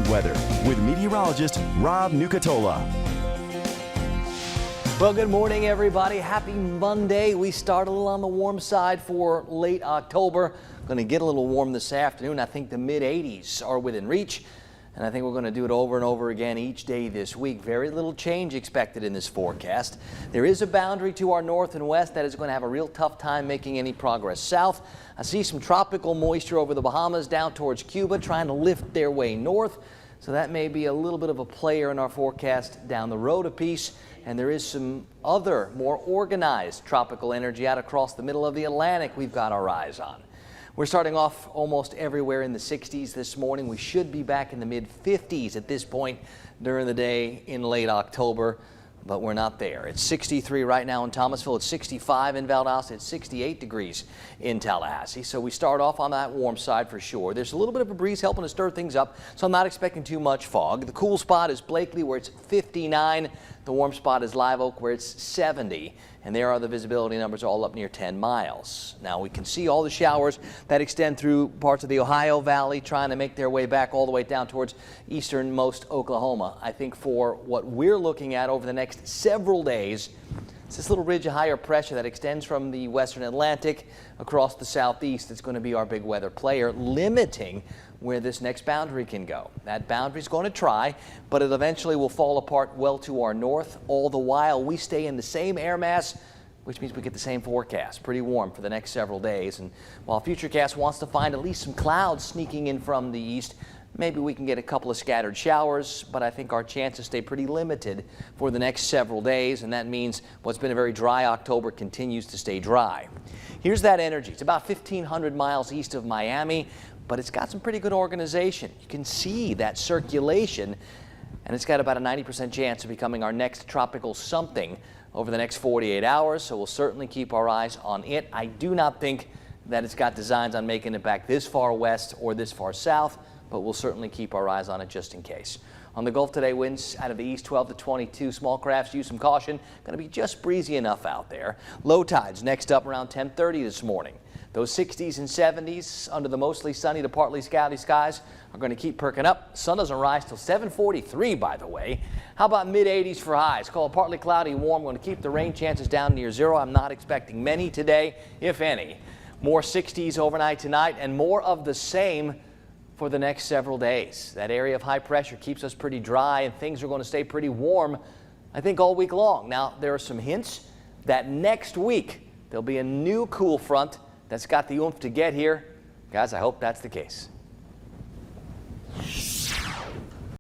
weather with meteorologist Rob Nucatola. Well, good morning, everybody. Happy Monday. We start a little on the warm side for late October. Going to get a little warm this afternoon. I think the mid-80s are within reach. And I think we're going to do it over and over again each day this week. Very little change expected in this forecast. There is a boundary to our north and west that is going to have a real tough time making any progress south. I see some tropical moisture over the Bahamas down towards Cuba trying to lift their way north. So that may be a little bit of a player in our forecast down the road a piece. And there is some other more organized tropical energy out across the middle of the Atlantic we've got our eyes on. We're starting off almost everywhere in the 60s this morning. We should be back in the mid-50s at this point during the day in late October, but we're not there. It's 63 right now in Thomasville. It's 65 in Valdosta. It's 68 degrees in Tallahassee. So we start off on that warm side for sure. There's a little bit of a breeze helping to stir things up, so I'm not expecting too much fog. The cool spot is Blakely, where it's 59. The warm spot is Live Oak, where it's 70. And there are the visibility numbers all up near 10 miles. Now we can see all the showers that extend through parts of the Ohio Valley, trying to make their way back all the way down towards easternmost Oklahoma. I think for what we're looking at over the next several days, it's this little ridge of higher pressure that extends from the western Atlantic across the southeast. It's going to be our big weather player, limiting where this next boundary can go. That boundary is going to try, but it eventually will fall apart well to our north. All the while, we stay in the same air mass, which means we get the same forecast. Pretty warm for the next several days. And while Futurecast wants to find at least some clouds sneaking in from the east, maybe we can get a couple of scattered showers, but I think our chances stay pretty limited for the next several days, and that means what's been a very dry October continues to stay dry. Here's that energy. It's about 1,500 miles east of Miami, but it's got some pretty good organization. You can see that circulation, and it's got about a 90% chance of becoming our next tropical something over the next 48 hours, so we'll certainly keep our eyes on it. I do not think that it's got designs on making it back this far west or this far south, but we'll certainly keep our eyes on it just in case. On the Gulf today, winds out of the east 12 to 22. Small crafts, use some caution. Going to be just breezy enough out there. Low tides next up around 10:30 this morning. Those 60s and 70s under the mostly sunny to partly cloudy skies are going to keep perking up. Sun doesn't rise till 7:43, by the way. How about mid-80s for highs? Call it partly cloudy, warm. Going to keep the rain chances down near zero. I'm not expecting many today, if any. More 60s overnight tonight and more of the same for the next several days. That area of high pressure keeps us pretty dry, and things are going to stay pretty warm, I think, all week long. Now, there are some hints that next week there'll be a new cool front that's got the oomph to get here. Guys, I hope that's the case.